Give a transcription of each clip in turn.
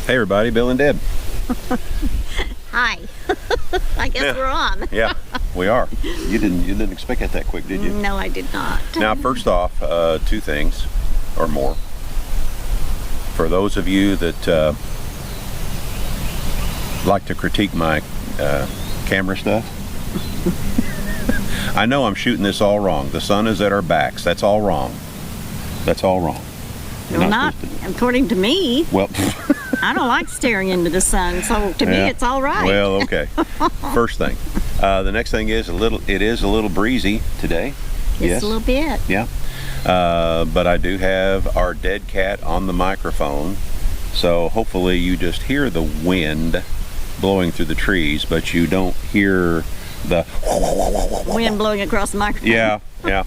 Hey everybody, Bill and Deb. Hi. I guess we're on. Yeah, we are. You didn't expect it that quick, did you? No, I did not. Now, first off, two things or more. For those of you that like to critique my camera stuff, I know I'm shooting this all wrong. The sun is at our backs. That's all wrong. That's all wrong. Well, not according to me. Well, I don't like staring into the sun, so to me it's all right. Well, okay. First thing. The next thing is it is a little breezy today. Yes, a little bit. Yeah. But I do have our dead cat on the microphone, so hopefully you just hear the wind blowing through the trees, but you don't hear the wind blowing across the microphone. Yeah.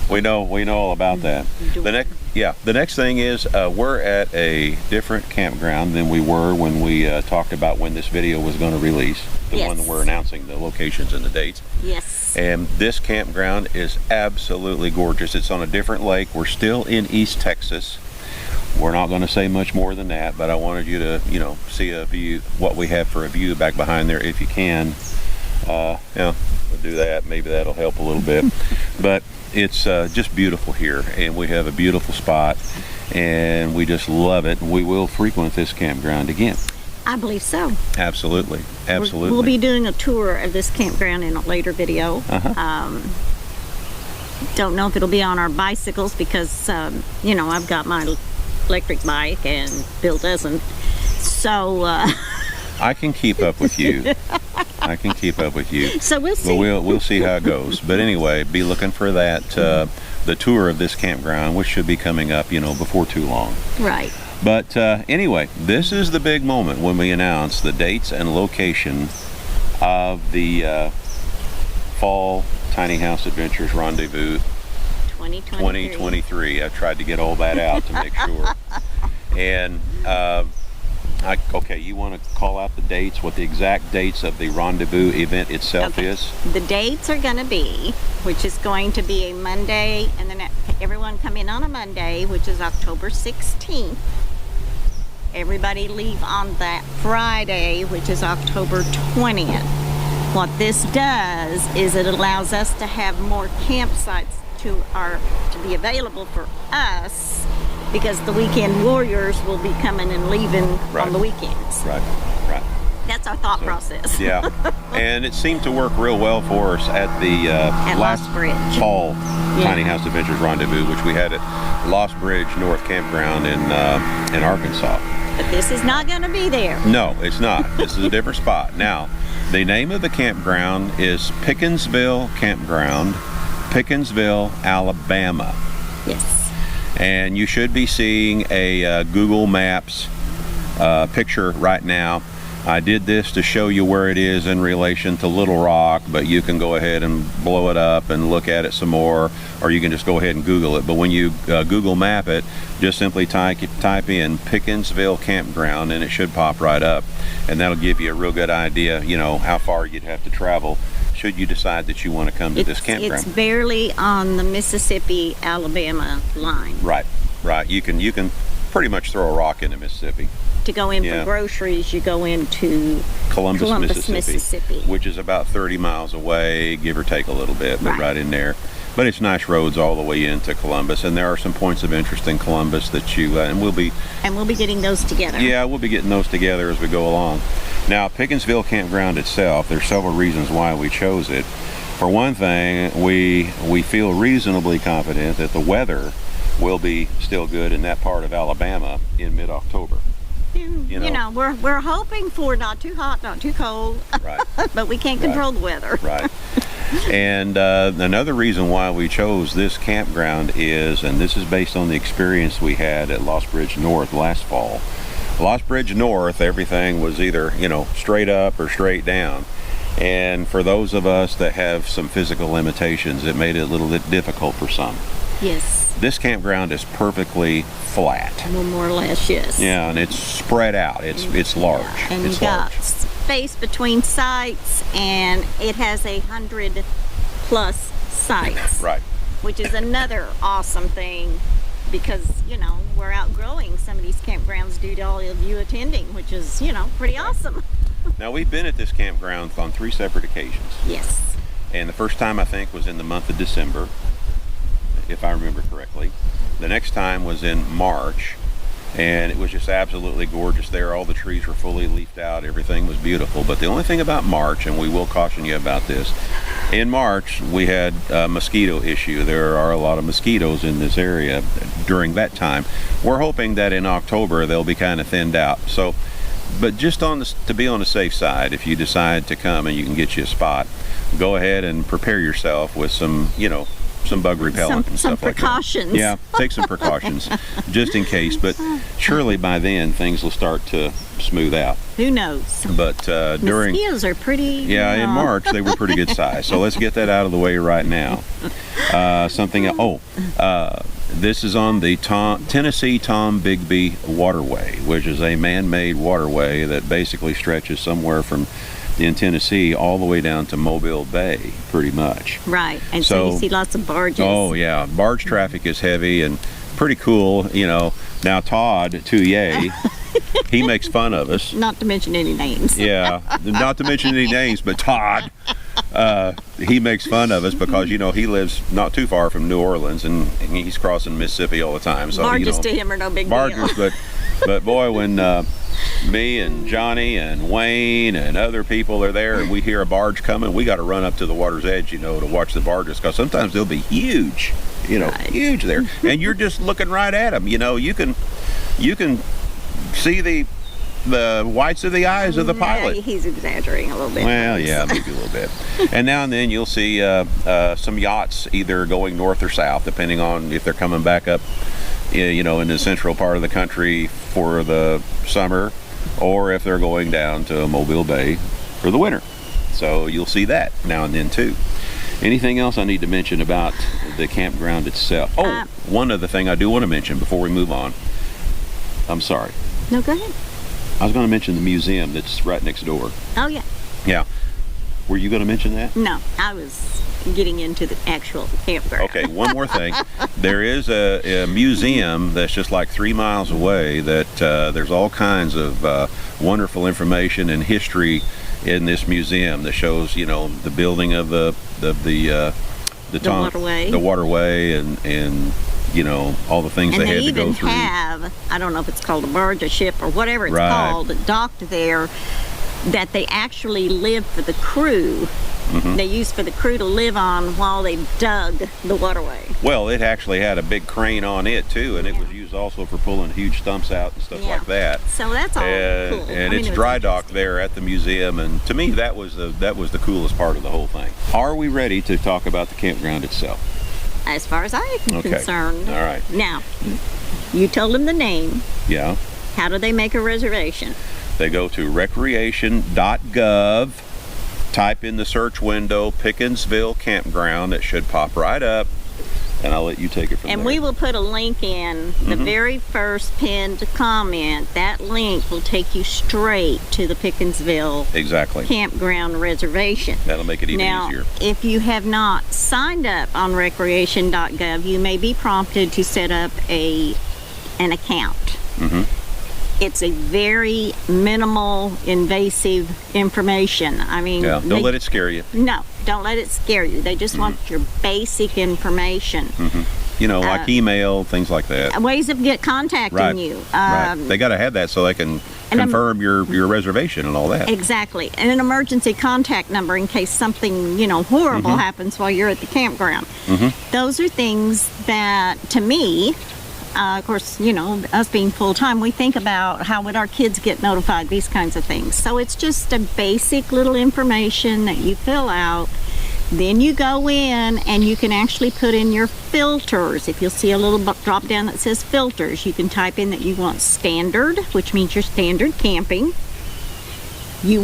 We know all about that. The next thing is we're at a different campground than we were when we talked about when this video was going to release. The one that we're announcing the locations and the dates. Yes. And this campground is absolutely gorgeous. It's on a different lake. We're still in East Texas. We're not going to say much more than that, but I wanted you to, see a view, what we have for a view back behind there if you can. We'll do that. Maybe that'll help a little bit. But it's just beautiful here, and we have a beautiful spot, and we just love it. We will frequent this campground again. I believe so. Absolutely. We'll be doing a tour of this campground in a later video. Don't know if it'll be on our bicycles because, I've got my electric bike and Bill doesn't. So I can keep up with you. So we'll see. But we'll see how it goes. But anyway, be looking for that the tour of this campground, which should be coming up, before too long. Right. But anyway, this is the big moment when we announce the dates and location of the Fall Tiny House Adventures Rendezvous 2023. I tried to get all that out to make sure. And okay, you want to call out the dates, what the exact dates of the rendezvous event itself is? The dates are going to be, which is going to be a Monday, and then everyone come in on a Monday, which is October 16th. Everybody leave on that Friday, which is October 20th. What this does is it allows us to have more campsites to be available for us, because the weekend warriors will be coming and leaving on the weekends. Right. That's our thought process. Yeah, and it seemed to work real well for us at the last Fall Tiny House Adventures Rendezvous, which we had at Lost Bridge North Campground in Arkansas. But this is not going to be there. No, it's not. This is a different spot. Now, the name of the campground is Pickersville Campground, Pickersville, Alabama. Yes. And you should be seeing a Google Maps picture right now. I did this to show you where it is in relation to Little Rock, but you can go ahead and blow it up and look at it some more, or you can just go ahead and Google it. But when you Google Map it, just simply type in Pickersville Campground, and it should pop right up. And that'll give you a real good idea, how far you'd have to travel should you decide that you want to come to this campground. It's barely on the Mississippi-Alabama line. Right. You can pretty much throw a rock into Mississippi. To go in for groceries, you go into Columbus, Mississippi, which is about 30 miles away, give or take a little bit, but right in there. But it's nice roads all the way into Columbus, and there are some points of interest in Columbus that you and we'll be getting those together. Yeah, we'll be getting those together as we go along. Now, Pickersville Campground itself, there's several reasons why we chose it. For one thing, we feel reasonably confident that the weather will be still good in that part of Alabama in mid-October. We're hoping for not too hot, not too cold, but we can't control the weather. Right. And another reason why we chose this campground is, and this is based on the experience we had at Lost Bridge North last fall. Lost Bridge North, everything was either, straight up or straight down. And for those of us that have some physical limitations, it made it a little bit difficult for some. Yes. This campground is perfectly flat. Well, more or less, yes. Yeah, and it's spread out. It's large. And you got space between sites, and it has 100+ sites. Right. Which is another awesome thing because, we're outgrowing some of these campgrounds due to all of you attending, which is, pretty awesome. Now, we've been at this campground on 3 separate occasions. Yes. And the first time, I think, was in the month of December, if I remember correctly. The next time was in March, and it was just absolutely gorgeous there. All the trees were fully leafed out. Everything was beautiful. But the only thing about March, and we will caution you about this, in March, we had a mosquito issue. There are a lot of mosquitoes in this area during that time. We're hoping that in October, they'll be kind of thinned out. So, but just to be on the safe side, if you decide to come and you can get you a spot, go ahead and prepare yourself with some, some bug repellent and stuff like that. Some precautions. Yeah, take some precautions just in case. But surely by then things will start to smooth out. Who knows? But during mosquitoes are pretty. Yeah, in March they were pretty good size. So let's get that out of the way right now. This is on the Tennessee Tom Bigby Waterway, which is a man-made waterway that basically stretches somewhere from in Tennessee all the way down to Mobile Bay, pretty much. Right, and so you see lots of barges. Oh yeah, barge traffic is heavy and pretty cool. Now Todd Touye, he makes fun of us. Not to mention any names. Yeah, not to mention any names, but Todd, he makes fun of us because he lives not too far from New Orleans and he's crossing Mississippi all the time. So barges to him are no big barges, deal. but boy, when me and Johnny and Wayne and other people are there and we hear a barge coming, we got to run up to the water's edge, to watch the barges, because sometimes they'll be huge, right. Huge there, and you're just looking right at them. You can see the whites of the eyes of the pilot. He's exaggerating a little bit. Well, yeah, maybe a little bit. And now and then you'll see some yachts either going north or south, depending on if they're coming back up, in the central part of the country for the summer, or if they're going down to Mobile Bay for the winter. So you'll see that now and then too. Anything else I need to mention about the campground itself? One other thing I do want to mention before we move on. I'm sorry. No, go ahead. I was going to mention the museum that's right next door. Oh, yeah. Yeah. Were you going to mention that? No, I was getting into the actual campground. Okay, one more thing. There is a museum that's just like 3 miles away that there's all kinds of wonderful information and history in this museum that shows, the building of the waterway and all the things they had to go through. And they even have, I don't know if it's called a barge, a ship, or whatever it's called, docked there, that they actually lived for the crew. Mm-hmm. They used for the crew to live on while they dug the waterway. Well, it actually had a big crane on it too, and it was used also for pulling huge stumps out and stuff like that. So that's all cool. And it's dry docked there at the museum, and to me that was the coolest part of the whole thing. Are we ready to talk about the campground itself? As far as I'm concerned. All right. Now, you told them the name. Yeah. How do they make a reservation? They go to recreation.gov, type in the search window Pickensville Campground. It should pop right up, and I'll let you take it from there. And we will put a link in the very first pinned comment. That link will take you straight to the Pickensville Campground reservation. That'll make it even easier. Now, if you have not signed up on recreation.gov, you may be prompted to set up an account. Mm-hmm. It's a very minimal, invasive information. I mean, don't let it scare you. No, don't let it scare you. They just want your basic information. Mm-hmm. Like email, things like that. Ways of contacting you. Right. They got to have that so they can confirm your reservation and all that. Exactly. And an emergency contact number in case something, horrible happens while you're at the campground. Mm-hmm. Those are things that, to me, of course, us being full-time, we think about how would our kids get notified, these kinds of things. So it's just a basic little information that you fill out. Then you go in and you can actually put in your filters. If you'll see a little drop down that says filters, you can type in that you want standard, which means your standard camping. If you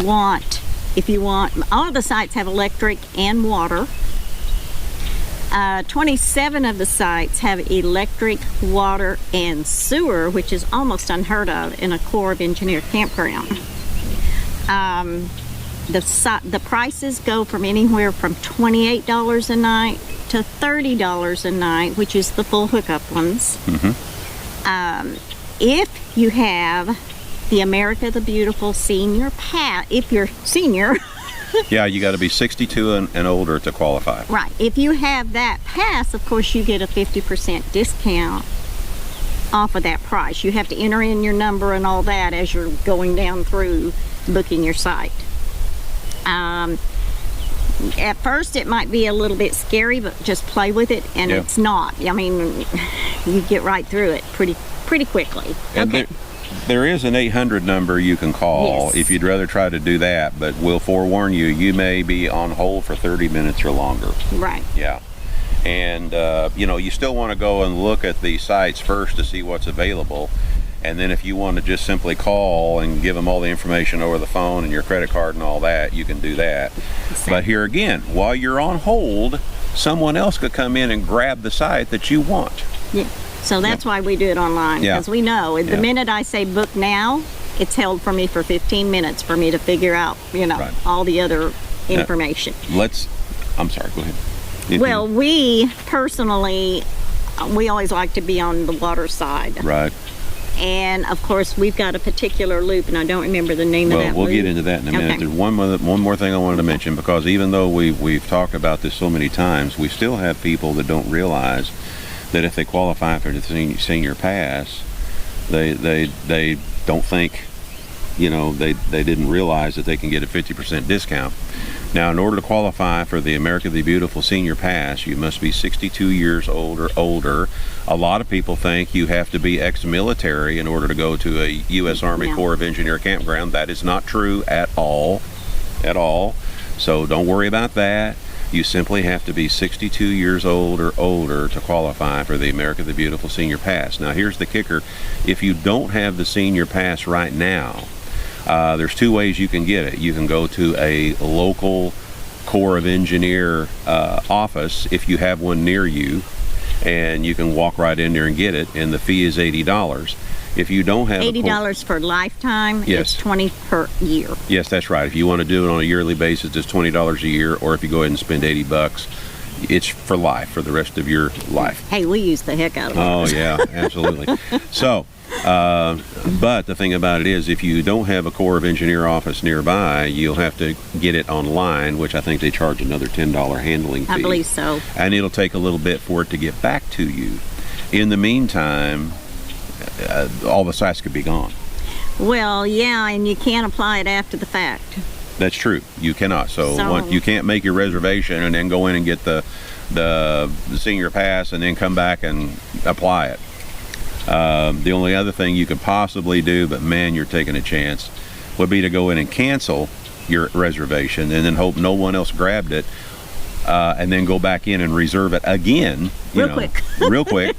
want, all of the sites have electric and water. 27 of the sites have electric, water, and sewer, which is almost unheard of in a Corps of Engineer campground. The prices go from anywhere from $28 a night to $30 a night, which is the full hookup ones. If you have the America the Beautiful Senior Pass, if you're senior. Yeah, you got to be 62 and older to qualify. Right. If you have that pass, of course, you get a 50% discount off of that price. You have to enter in your number and all that as you're going down through booking your site. At first, it might be a little bit scary, but just play with it, and it's not. I mean, you get right through it pretty quickly. And okay. There is an 800 number you can call if you'd rather try to do that, but we'll forewarn you, you may be on hold for 30 minutes or longer. Right. Yeah. And, you know, you still want to go and look at the sites first to see what's available. And then if you want to just simply call and give them all the information over the phone and your credit card and all that, you can do that. Exactly. But here again, while you're on hold, someone else could come in and grab the site that you want. Yeah. So that's why we do it online, because we know the minute I say book now, it's held for me for 15 minutes for me to figure out, you know, all the other information. I'm sorry, go ahead. Well, we personally, we always like to be on the water side. Right. And of course, we've got a particular loop, and I don't remember the name of that we'll loop. get into that in a minute. There's one more thing I wanted to mention, because even though we've talked about this so many times, we still have people that don't realize that if they qualify for the senior pass, they don't think, you know, they didn't realize that they can get a 50% discount. Now, in order to qualify for the America the Beautiful Senior Pass, you must be 62 years old or older. A lot of people think you have to be ex-military in order to go to a U.S. Army Corps of Engineer campground. That is not true at all. So don't worry about that. You simply have to be 62 years old or older to qualify for the America the Beautiful Senior Pass. Now, here's the kicker. If you don't have the Senior Pass right now, there's two ways you can get it. You can go to a local Corps of Engineer office if you have one near you, and you can walk right in there and get it, and the fee is $80. If you don't have $80 for lifetime, yes. It's $20 per year. Yes, that's right. If you want to do it on a yearly basis, it's $20 a year, or if you go ahead and spend $80, it's for life, for the rest of your life. Hey, we use the heck out of it. Oh, yeah, absolutely. So, but the thing about it is, if you don't have a Corps of Engineer office nearby, you'll have to get it online, which I think they charge another $10 handling fee. I believe so. And it'll take a little bit for it to get back to you. In the meantime, all the sites could be gone. Well, yeah, and you can't apply it after the fact. That's true. You cannot. So you can't make your reservation and then go in and get the senior pass and then come back and apply it. The only other thing you could possibly do, but man, you're taking a chance, would be to go in and cancel your reservation and then hope no one else grabbed it, and then go back in and reserve it again. Real quick,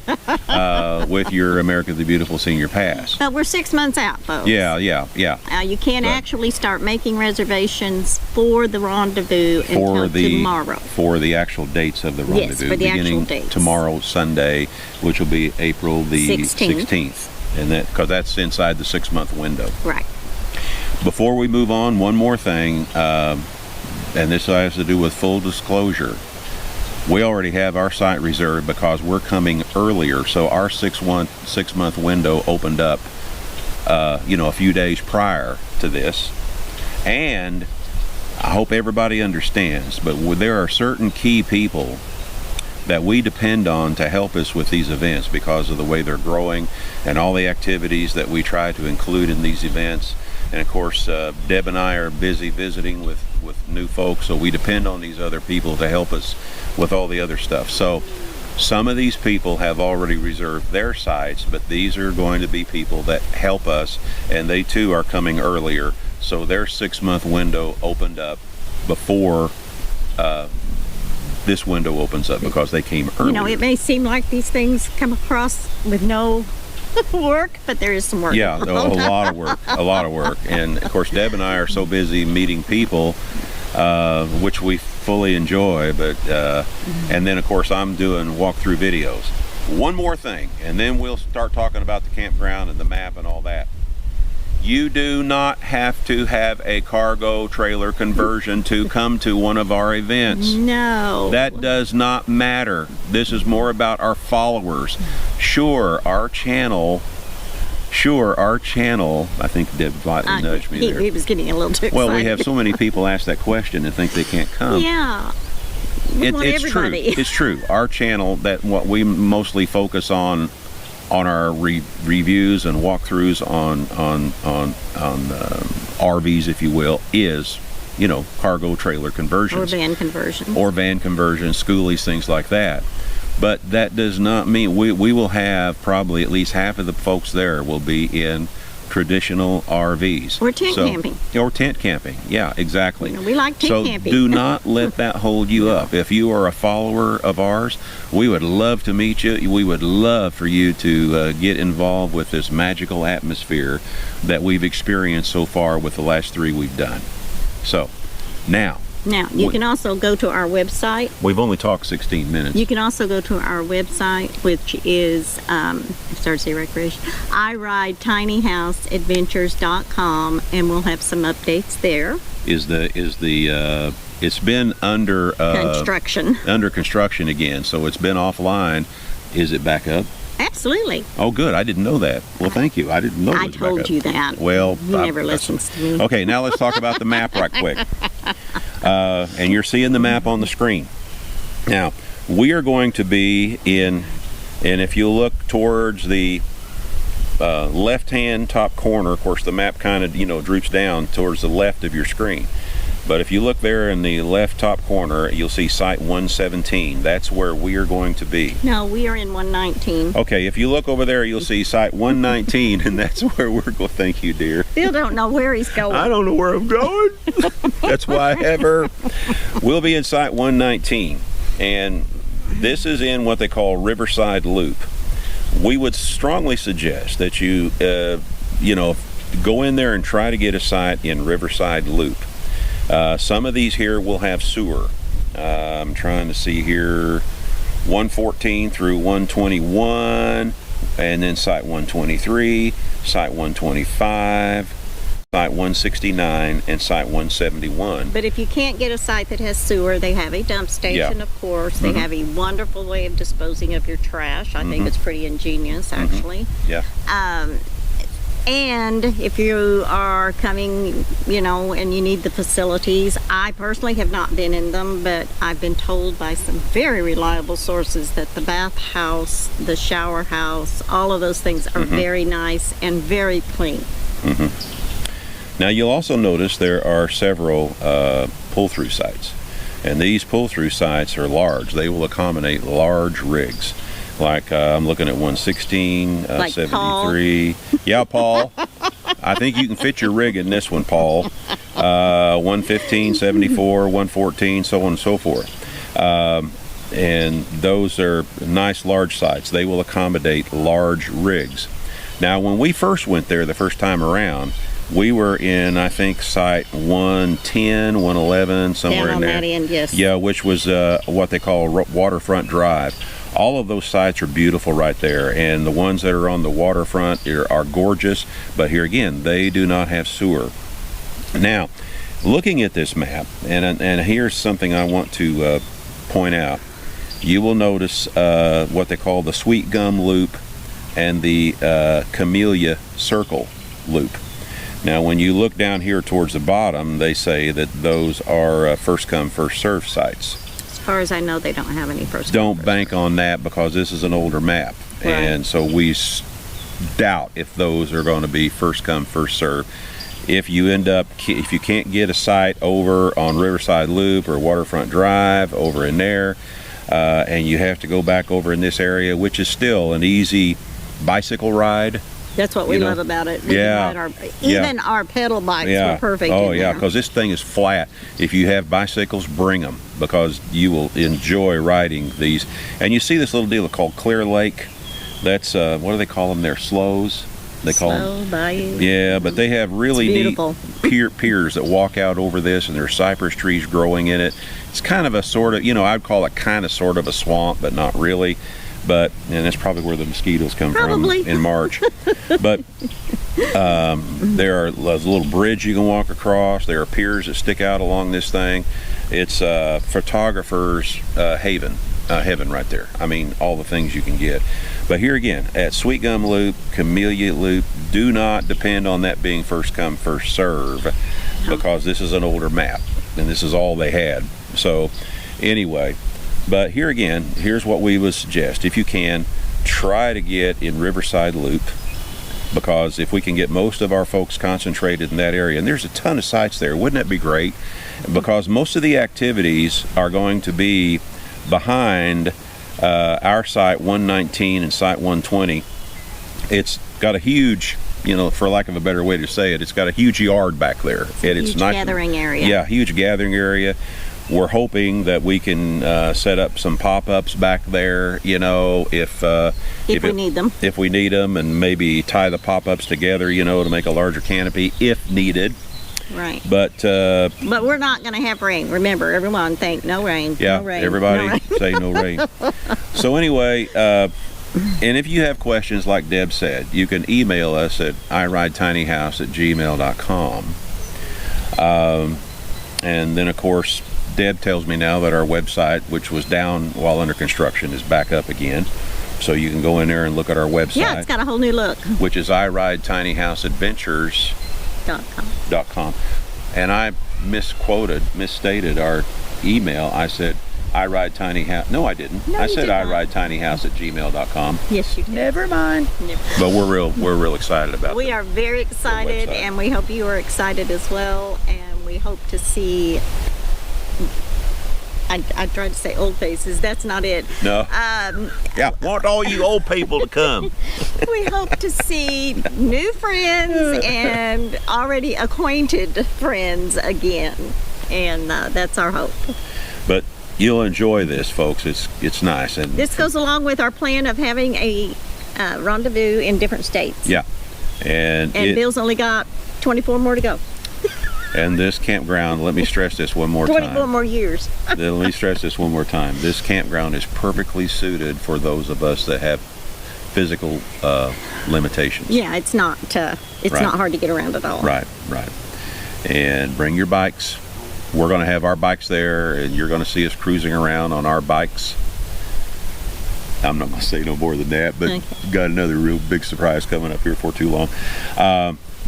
with your America the Beautiful Senior Pass. But we're 6 months out, folks. Yeah. You can't actually start making reservations for the rendezvous until tomorrow. For the actual dates of the rendezvous. Yes, for the beginning actual dates. Tomorrow, Sunday, which will be April the 16th. And because that's inside the 6-month window. Right. Before we move on, one more thing, and this has to do with full disclosure. We already have our site reserved because we're coming earlier, so our 6-month window opened up, a few days prior to this. And I hope everybody understands, but there are certain key people that we depend on to help us with these events because of the way they're growing and all the activities that we try to include in these events. And of course, Deb and I are busy visiting with new folks, so we depend on these other people to help us with all the other stuff. So some of these people have already reserved their sites, but these are going to be people that help us, and they too are coming earlier. So their 6-month window opened up before this window opens up because they came earlier. You know, it may seem like these things come across with no work, but there is some work. Yeah, a lot of work. And of course, Deb and I are so busy meeting people, which we fully enjoy, but and then of course I'm doing walkthrough videos. One more thing, and then we'll start talking about the campground and the map and all that. You do not have to have a cargo trailer conversion to come to one of our events. No. That does not matter. This is more about our followers. Sure, our channel, I think Deb slightly nudged me there. He was getting a little too excited. Well, we have so many people ask that question and think they can't come. Yeah. It's everybody. True. It's true. Our channel, that what we mostly focus on our reviews and walkthroughs on RVs, if you will, is, you know, cargo trailer conversions. Or van conversions. Or van conversions, schoolies, things like that. But that does not mean we will have probably at least half of the folks there will be in traditional RVs. Or tent camping. Or tent camping. Yeah, exactly. You know, we like tent camping. So do not let that hold you up. If you are a follower of ours, we would love to meet you. We would love for you to get involved with this magical atmosphere that we've experienced so far with the last 3 we've done. So, now, you can also go to our website. We've only talked 16 minutes. You can also go to our website, which is Recreation. iRideTinyHouseAdventures.com, and we'll have some updates there. It's been under construction. Under construction again, so it's been offline. Is it back up? Absolutely. Oh, good. I didn't know that. Well, thank you. I didn't know it was back up. I told you that. Well, he never listens to me. Okay, now let's talk about the map right quick. And you're seeing the map on the screen. Now, we are going to be in, and if you look towards the left-hand top corner, of course, the map kind of, droops down towards the left of your screen. But if you look there in the left top corner, you'll see Site 117. That's where we are going to be. No, we are in 119. Okay, if you look over there, you'll see Site 119, and that's where we're going. Thank you, dear. Bill don't know where he's going. I don't know where I'm going. That's why I have her. We'll be in Site 119, and this is in what they call Riverside Loop. We would strongly suggest that you, go in there and try to get a site in Riverside Loop. Some of these here will have sewer. I'm trying to see here, 114 through 121, and then Site 123, Site 125, Site 169, and Site 171. But if you can't get a site that has sewer, they have a dump station, of course. They have a wonderful way of disposing of your trash. I think it's pretty ingenious, actually. Yeah. And if you are coming, and you need the facilities, I personally have not been in them, but I've been told by some very reliable sources that the bathhouse, the shower house, all of those things are very nice and very clean. Now you'll also notice there are several pull-through sites, and these pull-through sites are large. They will accommodate large rigs. Like I'm looking at 116, like 73. Paul. Yeah, Paul. I think you can fit your rig in this one, Paul. 115, 74, 114, so on and so forth. And those are nice large sites. They will accommodate large rigs. Now, when we first went there the first time around, we were in, I think, Site 110, 111, somewhere in there. Down on that end, yes. Yeah, which was what they call Waterfront Drive. All of those sites are beautiful right there, and the ones that are on the waterfront are gorgeous, but here again, they do not have sewer. Now, looking at this map, and here's something I want to point out. You will notice what they call the Sweet Gum Loop and the Camellia Circle Loop. Now, when you look down here towards the bottom, they say that those are first come, first served sites. As far as I know, they don't have any first. Don't bank on that because this is an older map, and so we doubt if those are going to be first come, first served. If you can't get a site over on Riverside Loop or Waterfront Drive over in there, and you have to go back over in this area, which is still an easy bicycle ride. That's what we love about it. Even our pedal bikes were perfect. Oh, yeah, because this thing is flat. If you have bicycles, bring them because you will enjoy riding these. And you see this little deal called Clear Lake. That's, what do they call them there? Slows? They call them. Bayou. Yeah, but they have really neat piers that walk out over this, and there's cypress trees growing in it. It's kind of a sort of, I'd call it kind of sort of a swamp, but not really. and that's probably where the mosquitoes come Probably. from in March. But there are there's a little bridge you can walk across. There are piers that stick out along this thing. It's photographer's heaven right there. I mean, all the things you can get. But here again, at Sweet Gum Loop, Camellia Loop, do not depend on that being first come, first serve, because this is an older map, and this is all they had. So anyway, but here again, here's what we would suggest. If you can, try to get in Riverside Loop, because if we can get most of our folks concentrated in that area, and there's a ton of sites there, wouldn't that be great? Because most of the activities are going to be behind our site 119 and site 120. It's got a huge, for lack of a better way to say it, it's got a huge yard back there. It's nice gathering area. Yeah, huge gathering area. We're hoping that we can set up some pop-ups back there, if we need them. If we need them, and maybe tie the pop-ups together, to make a larger canopy if needed. Right. But we're not going to have rain. Remember, everyone think no rain. Yeah, no rain, everybody no rain. say no rain. So anyway, and if you have questions, like Deb said, you can email us at iridetinyhouse@gmail.com. And then, of course, Deb tells me now that our website, which was down while under construction, is back up again. So you can go in there and look at our website. Yeah, it's got a whole new look. Which is iridetinyhouseadventures.com. And I misstated our email. I said iridetinyhouse. No, I didn't. No, I you said did not. iridetinyhouse@gmail.com. Yes, you did. Never mind. But we're real excited about We it. are very excited, website. and we hope you are excited as well. And we hope to see. I tried to say old faces. That's not it. No. Yeah, want all you old people to come. We hope to see new friends and already acquainted friends again, and that's our hope. But you'll enjoy this, folks. It's nice. And This goes along with our plan of having a rendezvous in different states. yeah, and Bill's only got 24 more to go. and this campground. Let me stress this one more 24 time. more years. Let me stress this one more time. This campground is perfectly suited for those of us that have physical limitations. Yeah, it's not Right. not hard to get around at all. Right. And bring your bikes. We're going to have our bikes there, and you're going to see us cruising around on our bikes. I'm not going to say no more than that, but Okay. got another real big surprise coming up here for too long.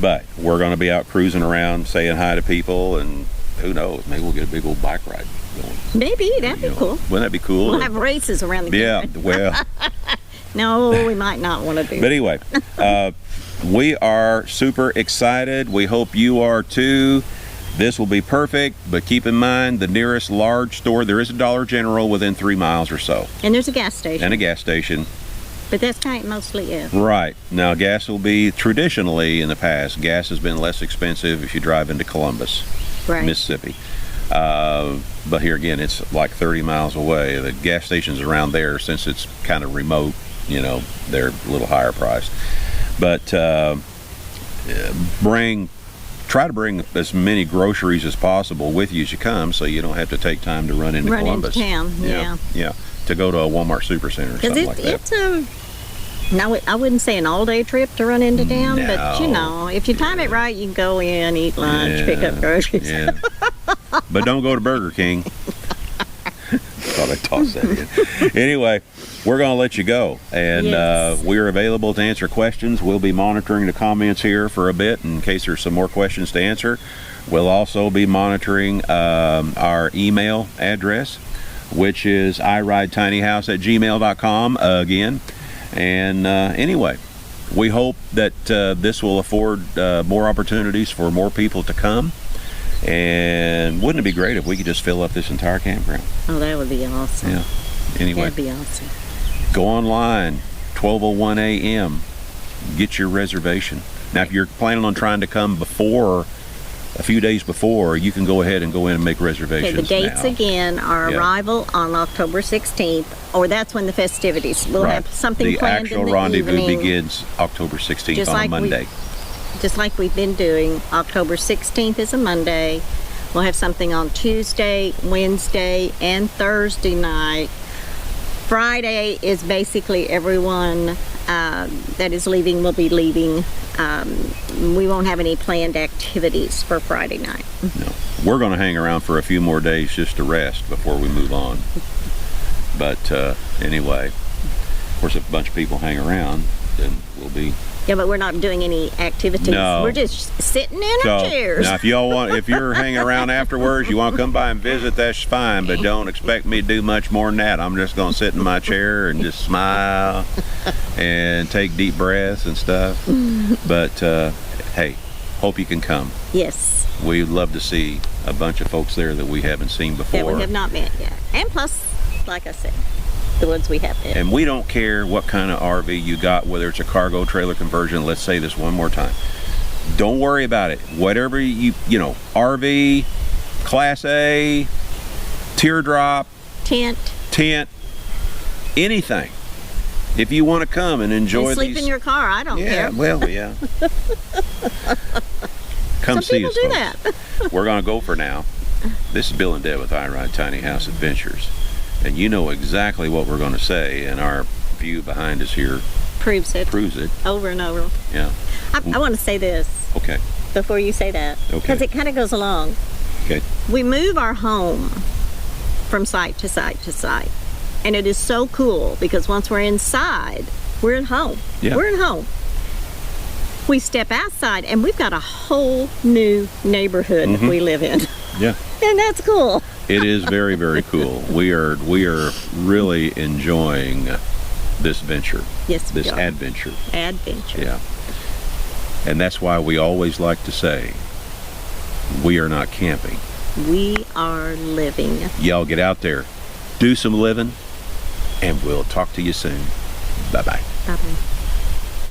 But we're going to be out cruising around, saying hi to people, and who knows, maybe we'll get a big old bike ride going. Maybe that'd be cool. Wouldn't that be cool? We'll have races around the Yeah, campground. well, No, we might not want to do. but anyway, we are super excited. We hope you are too. This will be perfect, but keep in mind the nearest large store, there is a Dollar General within 3 miles or so, And there's a gas station, and a gas station. but that's kind of mostly it. Right. Now, gas will be, traditionally in the past, gas has been less expensive if you drive into Columbus, Right. Mississippi. But here again, it's like 30 miles away. The gas stations around there, since it's kind of remote, they're a little higher priced. But try to bring as many groceries as possible with you as you come, so you don't have to take time to run into Run into Columbus. town, yeah. Yeah. To go to a Walmart Supercenter or Because something like that. it's a, now I wouldn't say an all-day trip to run into town, but if you time it right, you can go in, eat lunch, pick up groceries. Yeah. But don't go to Burger King. Thought I'd toss that in. Anyway, we're going to let you go. And Yes. we're available to answer questions. We'll be monitoring the comments here for a bit in case there's some more questions to answer. We'll also be monitoring our email address, which is iridetinyhouse@gmail.com again. And anyway, we hope that this will afford more opportunities for more people to come. And wouldn't it be great if we could just fill up this entire campground? Oh, that would be awesome. Yeah. Anyway, That'd be awesome. go online, 12:01 a.m. Get your reservation. Now, if you're planning on trying to come before, a few days before, you can go ahead and go in and make Okay, reservations the dates now. again are Yeah. arrival on October 16th, or that's when the festivities. We'll Right. have something the planned actual in the rendezvous evening. begins October 16th Just on like a Monday. just like we've been doing. October 16th is a Monday. We'll have something on Tuesday, Wednesday, and Thursday night Friday is basically everyone that is leaving will be leaving. We won't have any planned activities for Friday night. No. We're going to hang around for a few more days just to rest before we move on. But anyway, of course, if a bunch of people hang around, then we'll be... Yeah, but we're not doing any activities. No. We're just sitting in our chairs. Now, if you're hanging around afterwards, you want to come by and visit, that's fine. But don't expect me to do much more than that. I'm just going to sit in my chair and just smile and take deep breaths and stuff. But hey, hope you can come. Yes. We'd love to see a bunch of folks there that we haven't seen before. That we have not met yet. And plus, like I said, the ones we have met. And we don't care what kind of RV you got, whether it's a cargo trailer conversion. Let's say this one more time. Don't worry about it. Whatever you know, RV, Class A, teardrop, tent, anything. If you want to come and enjoy and sleep these, in your car, I don't care. Well, yeah. Come Some see people us, do folks. that. We're going to go for now. This is Bill and Deb with I Ride Tiny House Adventures. And you know exactly what we're going to say, and our view behind us here Proves it. Over and over. Yeah. I want to say this Okay. before you say that. Okay. Because it kind of goes along. Okay. We move our home from site to site to site. And it is so cool because once we're inside, we're at home. Yeah. We're at home. We step outside and we've got a whole new neighborhood we live in. Yeah. And that's cool. It is very, very cool. We are really enjoying this venture. Yes, we This are. adventure. Adventure. Yeah. And that's why we always like to say, we are not camping. We are living. Y'all get out there, do some living, and we'll talk to you soon. Bye-bye. Bye-bye.